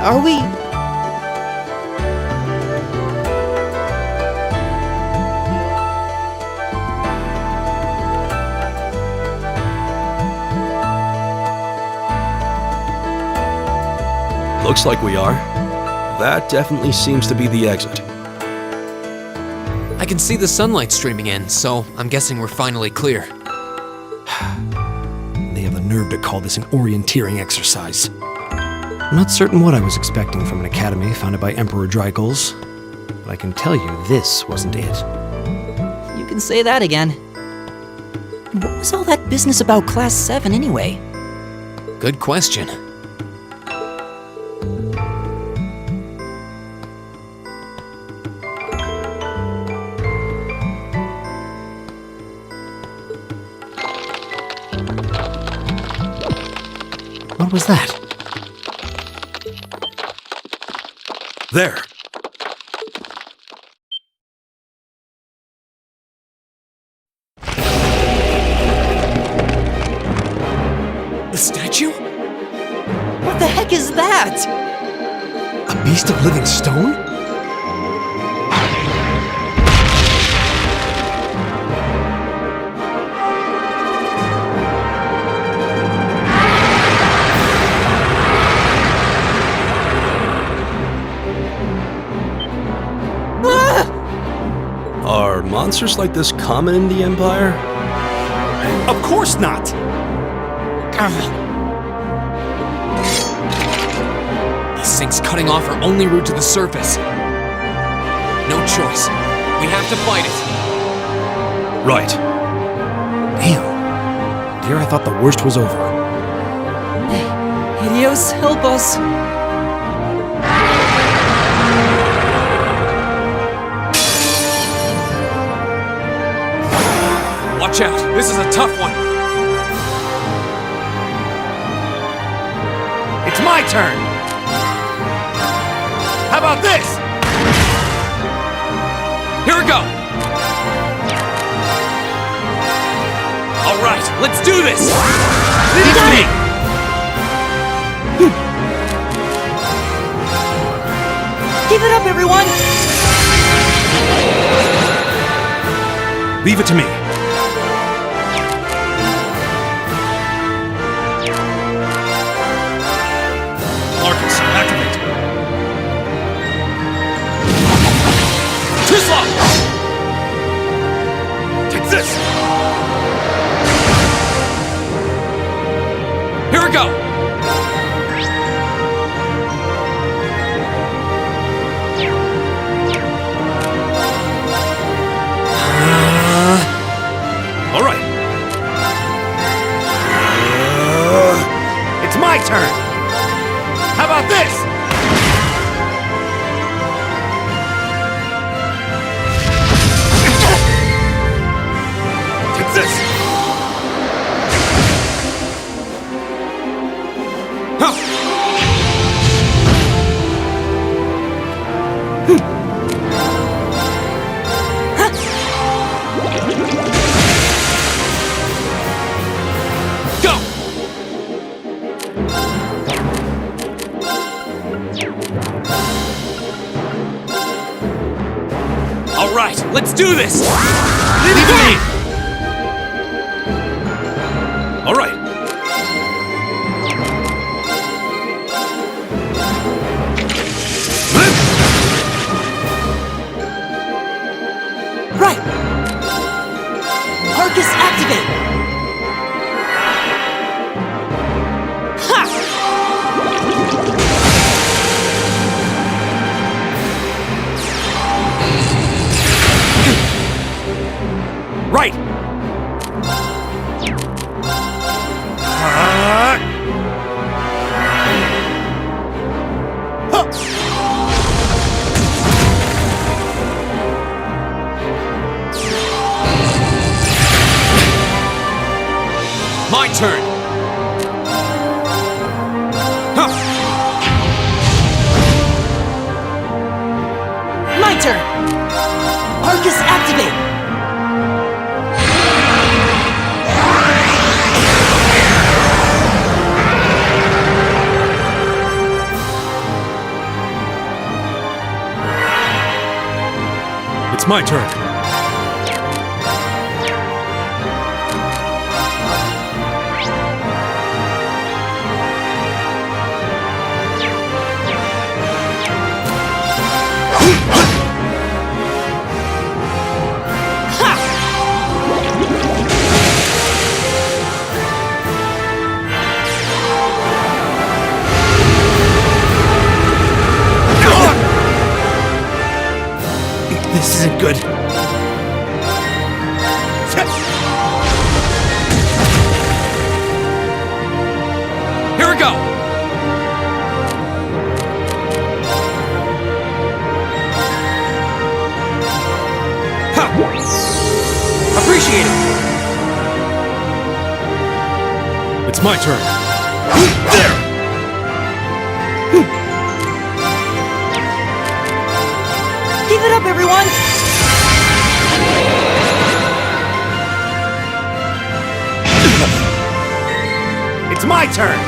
Are we... Looks like we are. That definitely seems to be the exit. I can see the sunlight streaming in, so I'm guessing we're finally clear. They have the nerve to call this an orienteering exercise. I'm not certain what I was expecting from an academy founded by Emperor Drykles, but I can tell you this wasn't it. You can say that again. What was all that business about Class 7 anyway? Good question. What was that? There! The statue? What the heck is that? A beast of living stone? Are monsters like this common in the Empire? Of course not! These things cutting off our only route to the surface. No choice. We have to fight it. Right. Damn. Dear, I thought the worst was over. Idios, help us! Watch out, this is a tough one. It's my turn! How about this? Here we go. All right, let's do this. Leave it to me! Give it up, everyone! Leave it to me. Activate. Too slow! Take this! Here we go. All right. It's my turn. How about this? Take this! Huh. All right, let's do this! Leave it to me! All right. Right! Arcus activate! Right! My turn! Huh. My turn! Arcus activate! It's my turn. This isn't good. Here we go! Ha! Appreciate it! It's my turn. There! Give it up, everyone! It's my turn!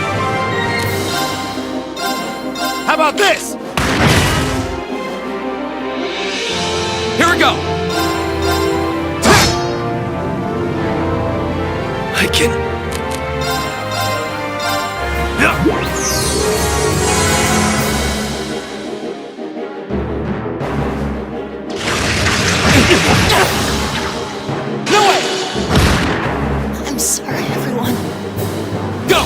How about this? Here we go! I can... No way! I'm sorry, everyone. Go!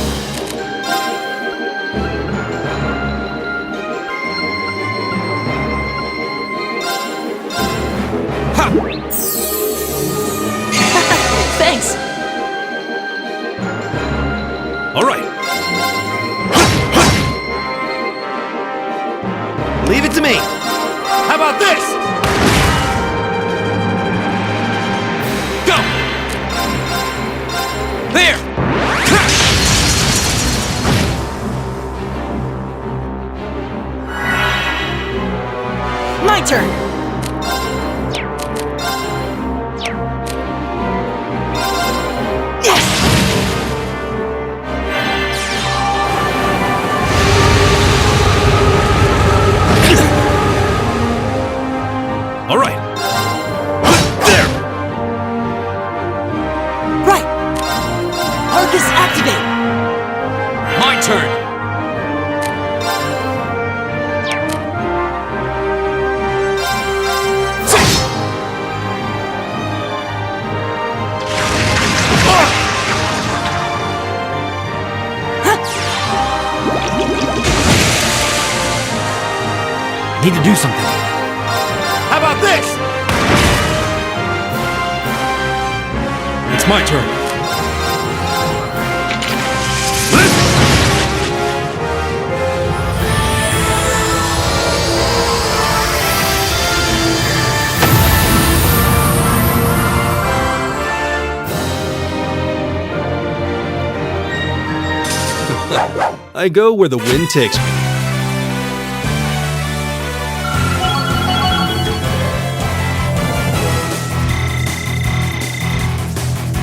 Ha! Thanks. All right. Leave it to me! How about this? Go! There! My turn. Yes! All right. There! Right. Arcus activate. My turn. Need to do something. How about this? It's my turn. I go where the wind takes me.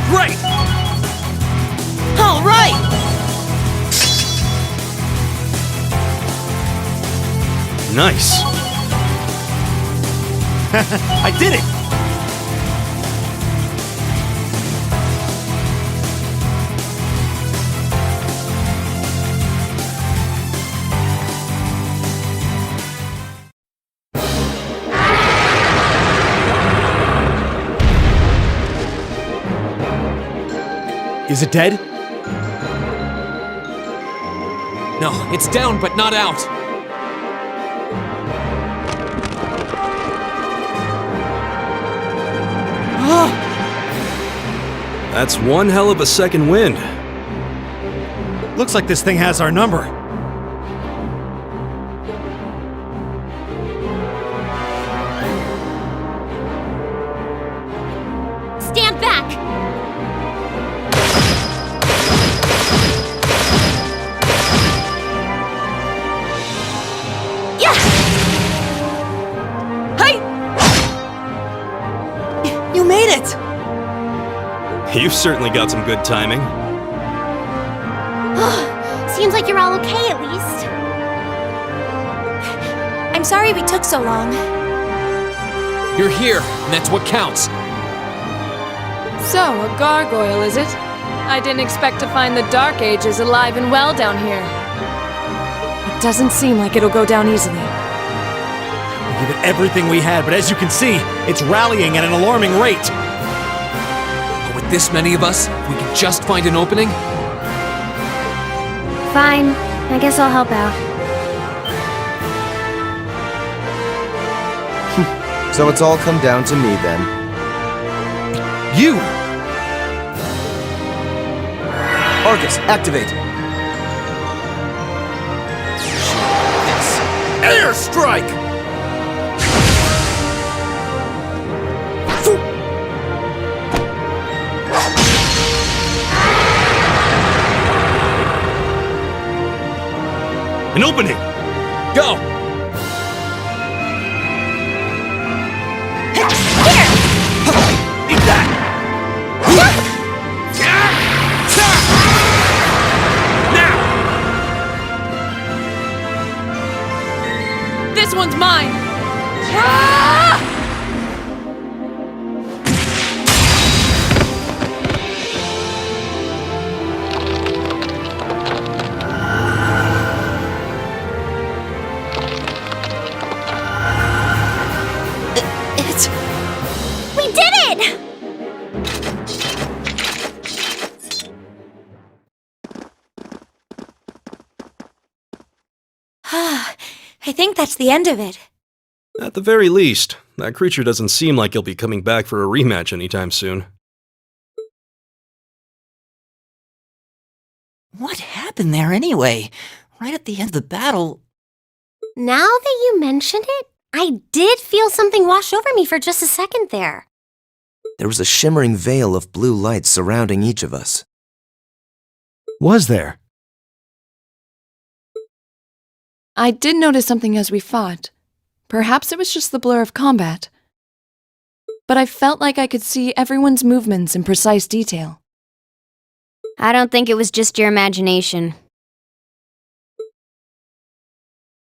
Great! All right. Nice. I did it! Is it dead? No, it's down but not out. That's one hell of a second wind. Looks like this thing has our number. Stand back! Yeah! Hey! You made it! You've certainly got some good timing. Seems like you're all okay at least. I'm sorry we took so long. You're here, and that's what counts. So, a gargoyle, is it? I didn't expect to find the Dark Ages alive and well down here. It doesn't seem like it'll go down easily. We give it everything we had, but as you can see, it's rallying at an alarming rate. But with this many of us, if we can just find an opening. Fine. I guess I'll help out. So it's all come down to me then. You! Arcus, activate! Airstrike! An opening! Go! Eat that! Now! This one's mine! Ah! It's... We did it! I think that's the end of it. At the very least, that creature doesn't seem like he'll be coming back for a rematch anytime soon. What happened there anyway? Right at the end of the battle... Now that you mention it, I did feel something wash over me for just a second there. There was a shimmering veil of blue light surrounding each of us. Was there? I did notice something as we fought. Perhaps it was just the blur of combat. But I felt like I could see everyone's movements in precise detail. I don't think it was just your imagination.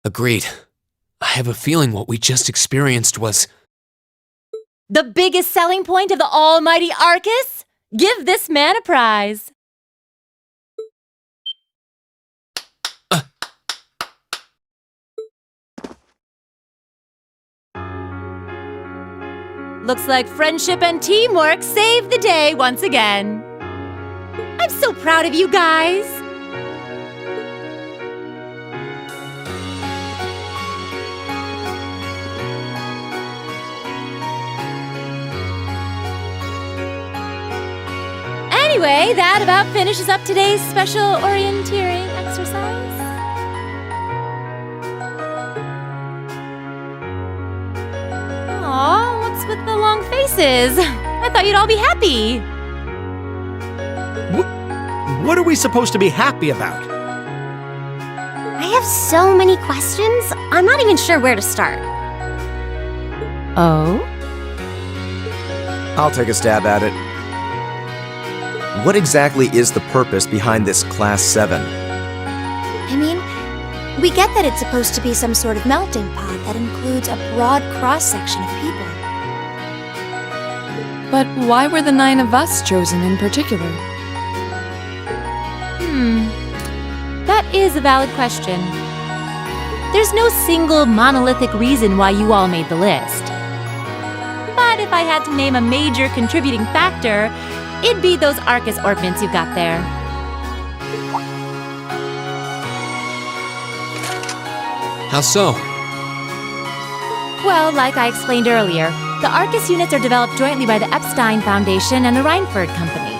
Agreed. I have a feeling what we just experienced was... The biggest selling point of the almighty Arcus? Give this man a prize. Looks like friendship and teamwork saved the day once again. I'm so proud of you guys. Anyway, that about finishes up today's special orienteering exercise. Aw, what's with the long faces? I thought you'd all be happy. What are we supposed to be happy about? I have so many questions, I'm not even sure where to start. Oh? I'll take a stab at it. What exactly is the purpose behind this Class 7? I mean, we get that it's supposed to be some sort of melting pot that includes a broad cross-section of people. But why were the 9 of us chosen in particular? That is a valid question. There's no single monolithic reason why you all made the list. But if I had to name a major contributing factor, it'd be those Arcus ornaments you got there. How so? Well, like I explained earlier, the Arcus units are developed jointly by the Epstein Foundation and the Reinford Company.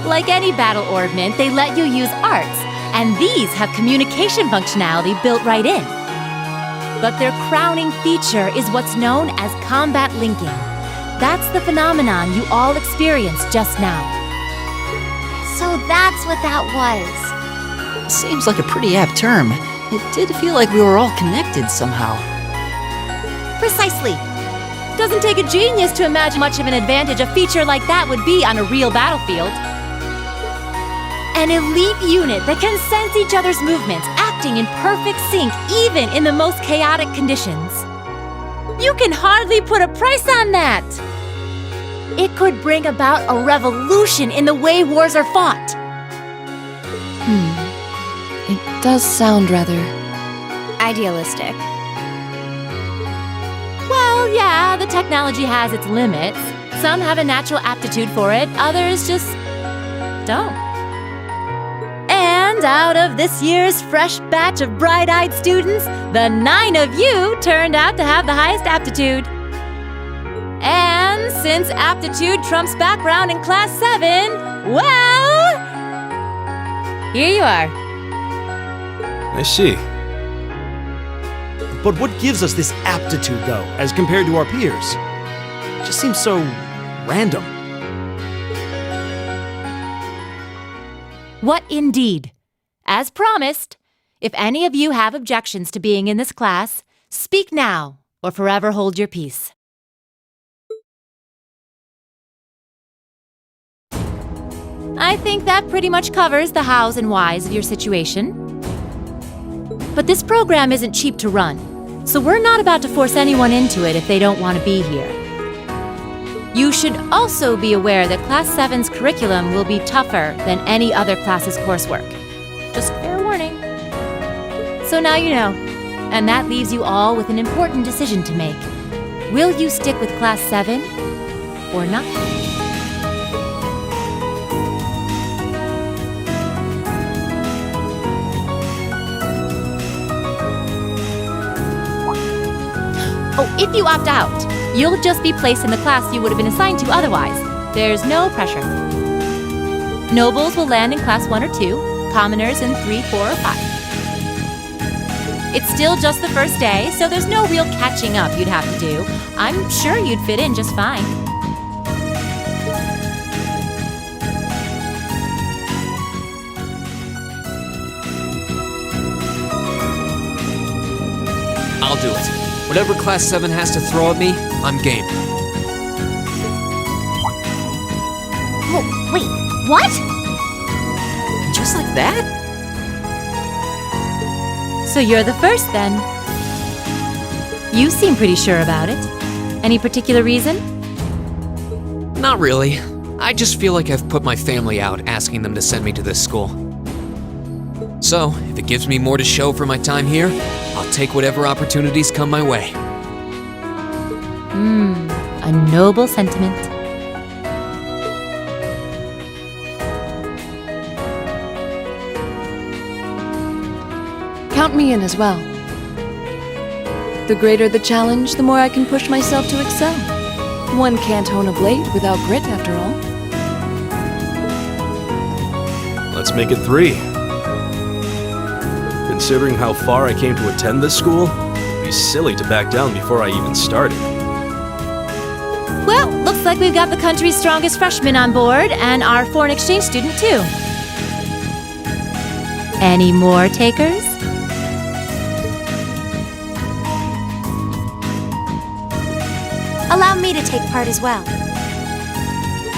Like any battle ornament, they let you use arts, and these have communication functionality built right in. But their crowning feature is what's known as combat linking. That's the phenomenon you all experienced just now. So that's what that was. Seems like a pretty apt term. It did feel like we were all connected somehow. Precisely. Doesn't take a genius to imagine much of an advantage a feature like that would be on a real battlefield. An elite unit that can sense each other's movements, acting in perfect sync even in the most chaotic conditions. You can hardly put a price on that! It could bring about a revolution in the way wars are fought. It does sound rather... Idealistic. Well, yeah, the technology has its limits. Some have a natural aptitude for it, others just don't. And out of this year's fresh batch of bright-eyed students, the 9 of you turned out to have the highest aptitude. And since aptitude trumps background in Class 7, well... here you are. I see. But what gives us this aptitude, though, as compared to our peers? It just seems so random. What indeed? As promised, if any of you have objections to being in this class, speak now or forever hold your peace. I think that pretty much covers the hows and whys of your situation. But this program isn't cheap to run, so we're not about to force anyone into it if they don't want to be here. You should also be aware that Class 7's curriculum will be tougher than any other class's coursework. Just fair warning. So now you know, and that leaves you all with an important decision to make. Will you stick with Class 7 or not? Oh, if you opt out, you'll just be placed in the class you would have been assigned to otherwise. There's no pressure. Nobles will land in Class 1 or 2, commoners in 3, 4, or 5. It's still just the first day, so there's no real catching up you'd have to do. I'm sure you'd fit in just fine. I'll do it. Whatever Class 7 has to throw at me, I'm game. Oh, wait, what? Just like that? So you're the first, then. You seem pretty sure about it. Any particular reason? Not really. I just feel like I've put my family out asking them to send me to this school. So, if it gives me more to show for my time here, I'll take whatever opportunities come my way. A noble sentiment. Count me in as well. The greater the challenge, the more I can push myself to excel. One can't hone a blade without grit, after all. Let's make it 3. Considering how far I came to attend this school, it'd be silly to back down before I even started. Well, looks like we've got the country's strongest freshman on board, and our foreign exchange student, too. Any more takers? Allow me to take part as well.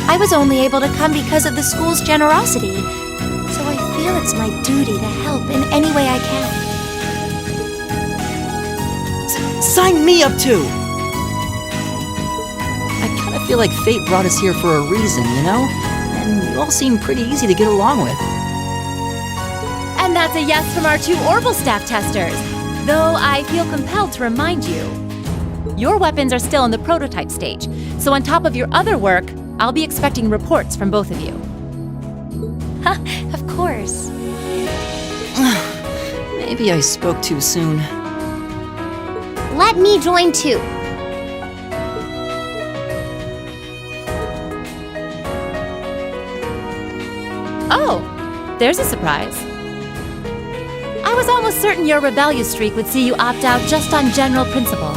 I was only able to come because of the school's generosity, so I feel it's my duty to help in any way I can. Sign me up too! I kinda feel like fate brought us here for a reason, you know? And you all seem pretty easy to get along with. And that's a yes from our 2 Orbital staff testers. Though I feel compelled to remind you, your weapons are still in the prototype stage, so on top of your other work, I'll be expecting reports from both of you. Of course. Maybe I spoke too soon. Let me join too. Oh, there's a surprise. I was almost certain your rebellious streak would see you opt out just on general principle.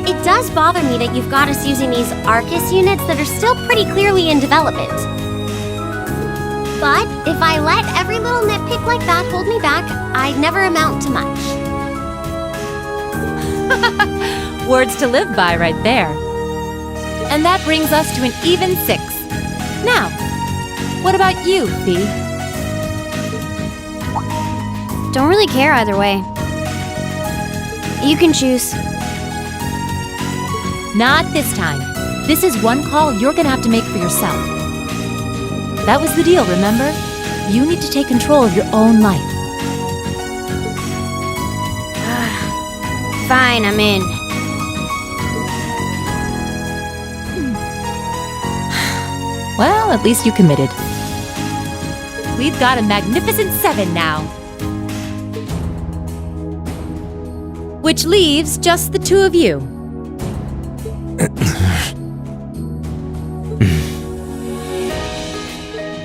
It does bother me that you've got us using these Arcus units that are still pretty clearly in development. But if I let every little nitpick like that hold me back, I'd never amount to much. Words to live by right there. And that brings us to an even 6. Now, what about you, Fee? Don't really care either way. You can choose. Not this time. This is one call you're gonna have to make for yourself. That was the deal, remember? You need to take control of your own life. Fine, I'm in. Well, at least you committed. We've got a magnificent 7 now. Which leaves just the two of you.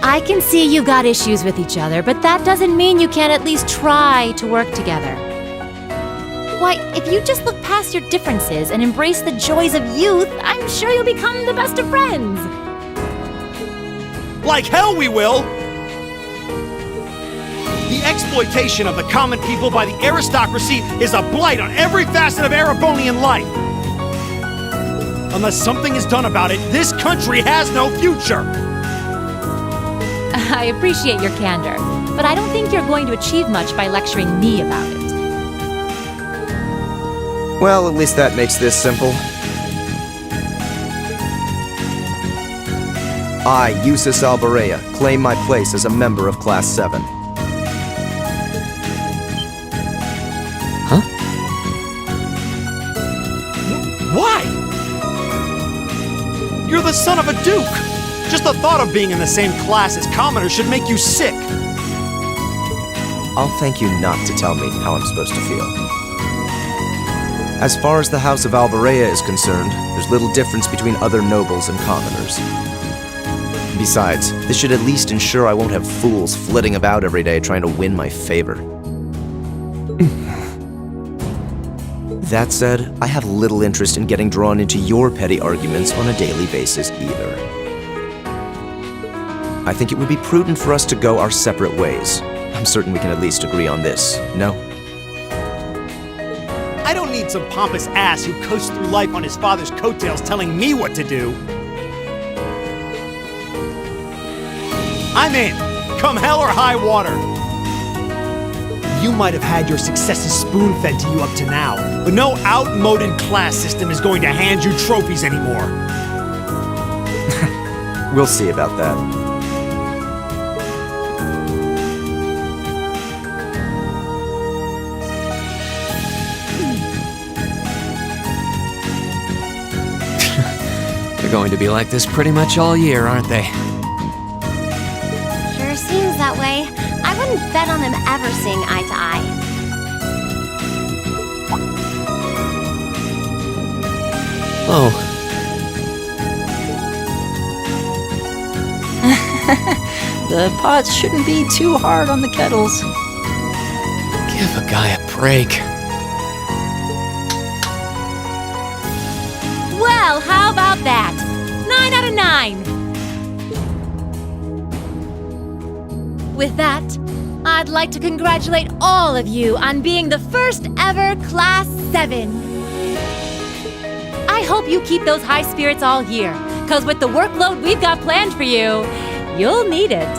I can see you got issues with each other, but that doesn't mean you can't at least try to work together. Why, if you just look past your differences and embrace the joys of youth, I'm sure you'll become the best of friends. Like hell we will! The exploitation of the common people by the aristocracy is a blight on every facet of Erebonian life. Unless something is done about it, this country has no future! I appreciate your candor, but I don't think you're going to achieve much by lecturing me about it. Well, at least that makes this simple. I, Eustace Alborea, claim my place as a member of Class 7. Huh? Why? You're the son of a duke! Just the thought of being in the same class as commoners should make you sick! I'll thank you not to tell me how I'm supposed to feel. As far as the House of Alborea is concerned, there's little difference between other nobles and commoners. Besides, this should at least ensure I won't have fools flitting about every day trying to win my favor. That said, I have little interest in getting drawn into your petty arguments on a daily basis either. I think it would be prudent for us to go our separate ways. I'm certain we can at least agree on this, no? I don't need some pompous ass who coasts through life on his father's coattails telling me what to do. I'm in, come hell or high water. You might have had your successes spoon-fed to you up to now, but no outmoded class system is going to hand you trophies anymore. We'll see about that. They're going to be like this pretty much all year, aren't they? Sure seems that way. I wouldn't bet on them ever seeing eye to eye. Oh. The pots shouldn't be too hard on the kettles. Give a guy a break. Well, how about that? 9 out of 9! With that, I'd like to congratulate all of you on being the first ever Class 7. I hope you keep those high spirits all year, 'cause with the workload we've got planned for you, you'll need it.